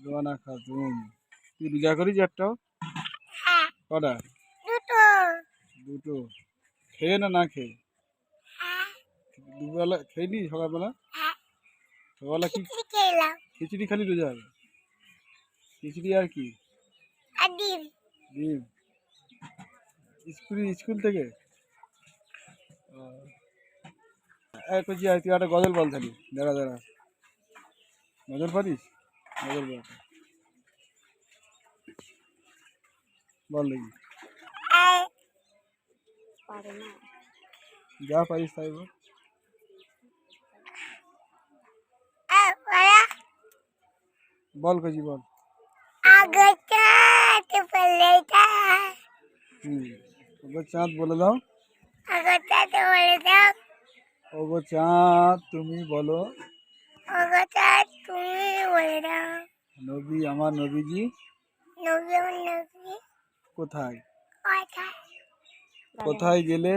রোয়ানা খাতুন। তুই রোজা করিস একটাও? কটা? দুটো। খেয়ে না খেয়ে? দুবেলা খেয়ে সকালবেলা? সকালবেলা কি খিচুড়ি খালি রোজা হবে? খিচুড়ি আর কি? ডিম। স্কুল থেকে? তুই একটা গজল বল খালি, দাঁড়া গজল পারিস? গজল বল দেখি। যা পারিস তাই বল। বল কজি বল। চাঁদ বলে দাও। ওগো চাঁদ তুমি বলো। নবী আমার নবীজি কোথায়? কোথায় গেলে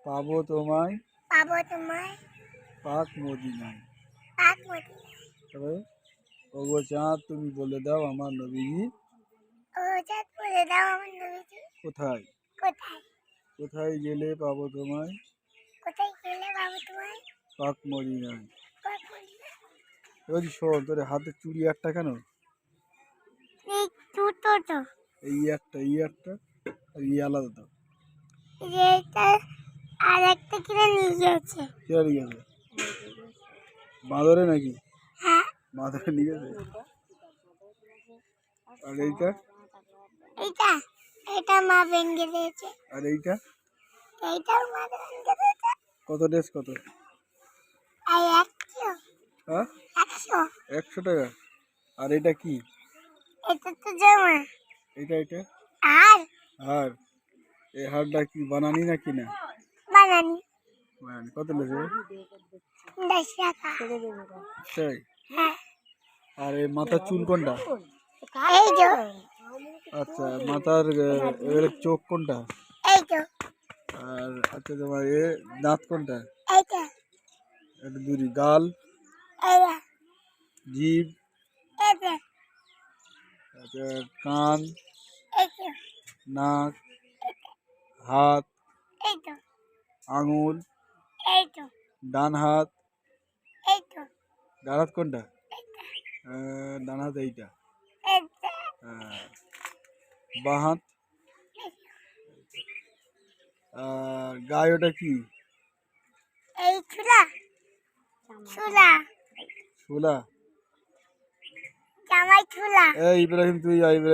পাবো তোমায় পাক মদিনায়। ওগো চাঁদ তুমি বলে দাও আমার নবীজি কোথায়? কোথায় গেলে পাবো তোমায় পাক মদিনায়। এবার শোন, তোর হাতে চুড়ি একটা কেন? এই একটা আর আলাদা দাও। কে নিয়ে গেছে? বাঁদরে নাকি? বাঁদরে নিয়ে গেছে। আর এইটা মা ভেঙে দিয়েছে। আর এইটা কত ড্রেস কত? 100 টাকা। আর এটা কি? এটা তো জামা। এটা হার। এই হারটা কি বানানি নাকি না? বানানি। কত লেগে? 10 টাকা। তাই? আর এই মাথার চুল কোনটা? এই যে। আচ্ছা, মাথার চোখ কোনটা? এই যে। আর আচ্ছা, তোমার দাঁত কোনটা? এইটা। এটা দুই গাল? এইটা। জিভ? এইটা। আচ্ছা, কান? এইটা। নাক? হাত? এইটা। আঙুল? এইটা। ডান হাত? এইটা। ডান হাত কোনটা? ডান হাত এইটা। বাঁ হাত? আর গায়ে ওটা কি? এই ছোলা। এই ইব্রাহিম তুই ইব্রাহিম।